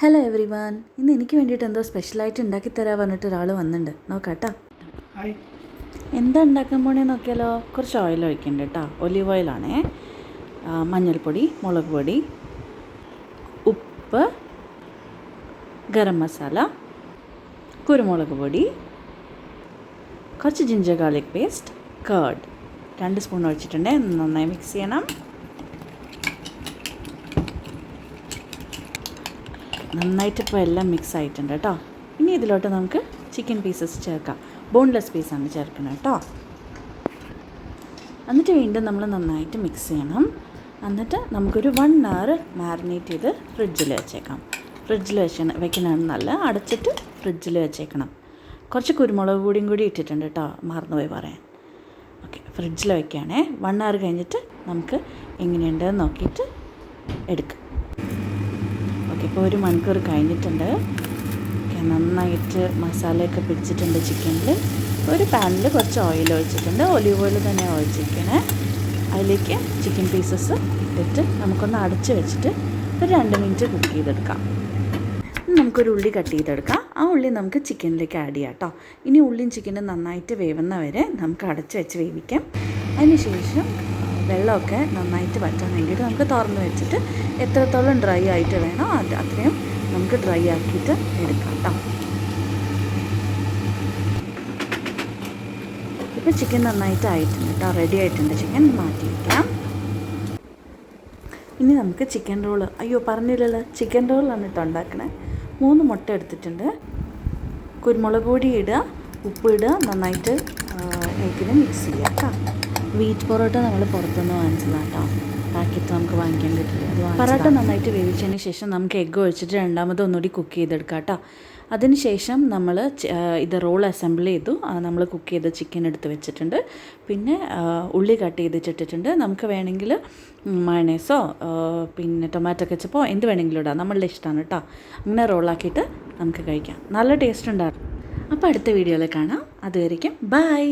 Hello every one. ഇന്ന് എനിക്ക് വേണ്ടിയിട്ട് എന്തോ സ്പെഷ്യലായിട്ട് ഉണ്ടാക്കി തരാൻ പറഞ്ഞിട്ട് ഒരാൾ വന്നിട്ടുണ്ട്. നോക്കാട്ടോ. എന്താ ഉണ്ടാക്കാൻ പോണേന്ന് നോക്കിയാലോ. കുറച്ച് ഓയിൽ ഒഴിക്കണ്ട കേട്ടോ. ഒലീവ് ഓയിലാണേ. മഞ്ഞൾപ്പൊടി, മുളക് പൊടി, ഉപ്പ്, ഗരം മസാല, കുരുമുളക് പൊടി, കുറച്ച് ginger garlic paste, curd 2 spoon ഒഴിച്ചിട്ടുണ്ട്. നന്നായി മിക്സ് ചെയ്യണം. നന്നായിട്ട് ഇപ്പോൾ എല്ലാം മിക്സ് ആയിട്ടുണ്ട് കേട്ടോ. ഇനി ഇതിലോട്ട് നമുക്ക് ചിക്കൻ പീസസ് ചേർക്കാം. ബോൺലെസ് പീസാണ് ചേർക്കുന്നത് കേട്ടോ. എന്നിട്ട് വീണ്ടും നമ്മൾ നന്നായിട്ട് മിക്സ് ചെയ്യണം. എന്നിട്ട് നമുക്കൊരു 1 hour മാരിനേറ്റ് ചെയ്ത് ഫ്രിഡ്ജിൽ വെച്ചേക്കാം. ഫ്രിഡ്ജിൽ വെക്കണമെന്ന് നല്ല അടച്ചിട്ട് ഫ്രിഡ്ജിൽ വെച്ചേക്കണം. കുറച്ച് കുരുമുളക് പൊടിയും കൂടി ഇട്ടിട്ടുണ്ട് കേട്ടോ, മറന്നുപോയി പറയാൻ. ഓക്കെ, ഫ്രിഡ്ജിൽ വയ്ക്കുകയാണേ. 1 hour കഴിഞ്ഞിട്ട് നമുക്ക് എങ്ങനെയുണ്ടെന്ന് നോക്കിയിട്ട് എടുക്കാം. ഓക്കെ, ഇപ്പോൾ 1 മണിക്കൂർ കഴിഞ്ഞിട്ടുണ്ട്. ഓക്കെ, നന്നായിട്ട് മസാലയൊക്കെ പിടിച്ചിട്ടുണ്ട് ചിക്കനിൽ. ഒരു പാനിൽ കുറച്ച് ഓയിൽ ഒഴിച്ചിട്ടുണ്ട്. ഒലീവ് ഓയിൽ തന്നെ ഒഴിച്ചിരിക്കണേ. അതിലേക്ക് ചിക്കൻ പീസസ് ഇട്ടിട്ട് നമുക്കൊന്ന് അടച്ച് വെച്ചിട്ട് ഒരു 2 മിനിറ്റ് കുക്ക് ചെയ്തെടുക്കാം. നമുക്കൊരു ഉള്ളി കട്ട് ചെയ്തെടുക്കാം. ആ ഉള്ളി നമുക്ക് ചിക്കനിലേക്ക് ആഡ് ചെയ്യാം കേട്ടോ. ഇനി ഉള്ളിയും ചിക്കനും നന്നായിട്ട് വേവുന്ന വരെ നമുക്ക് അടച്ച് വെച്ച് വേവിക്കാം. അതിന് ശേഷം വെള്ളമൊക്കെ നന്നായിട്ട് വറ്റാൻ വേണ്ടിയിട്ട് നമുക്ക് തുറന്ന് വെച്ചിട്ട് എത്രത്തോളം ഡ്രൈ ആയിട്ട് വേണോ അത്രയും നമുക്ക് ഡ്രൈ ആക്കിയിട്ട് എടുക്കാം കേട്ടോ. ഇപ്പോൾ ചിക്കൻ നന്നായിട്ട് ആയിട്ടുണ്ട് കേട്ടോ. റെഡി ആയിട്ടുണ്ട് ചിക്കൻ. മാറ്റി വയ്ക്കാം. ഇനി നമുക്ക് ചിക്കൻ റോള്, പറഞ്ഞില്ലല്ലോ, ചിക്കൻ റോളാണ് കേട്ടോ ഉണ്ടാക്കണേ. 3 മുട്ട എടുത്തിട്ടുണ്ട്. കുരുമുളക് പൊടി ഇടുക, ഉപ്പ് ഇടുക, നന്നായിട്ട് എഗ്ഗിന് മിക്സ് ചെയ്യുക കേട്ടോ. വീറ്റ് പൊറോട്ട നമ്മൾ പുറത്തുനിന്ന് വാങ്ങിച്ചതാണ് കേട്ടോ. പാക്കറ്റ് നമുക്ക് വാങ്ങിക്കാൻ കിട്ടില്ല. പൊറോട്ട നന്നായിട്ട് വേവിച്ചതിന് ശേഷം നമുക്ക് എഗ്ഗ് ഒഴിച്ചിട്ട് രണ്ടാമത് ഒന്നുകൂടി കുക്ക് ചെയ്തെടുക്കാം കേട്ടോ. അതിന് ശേഷം നമ്മൾ ഇത് റോൾ അസംബിൾ ചെയ്തു. നമ്മൾ കുക്ക് ചെയ്ത ചിക്കൻ എടുത്ത് വെച്ചിട്ടുണ്ട്. പിന്നെ ഉള്ളി കട്ട് ചെയ്തിട്ടിട്ടുണ്ട്. നമുക്ക് വേണമെങ്കിൽ മയണൈസോ പിന്നെ ടൊമാറ്റോ കെച്ചപ്പോ എന്ത് വേണമെങ്കിലും ഇടാം. നമ്മളുടെ ഇഷ്ടമാണ് കേട്ടോ. അങ്ങനെ റോളാക്കിയിട്ട് നമുക്ക് കഴിക്കാം. നല്ല ടേസ്റ്റ് ഉണ്ടാകും. അപ്പോൾ അടുത്ത വീഡിയോയിൽ കാണാം. അതുവരേക്കും ബൈ.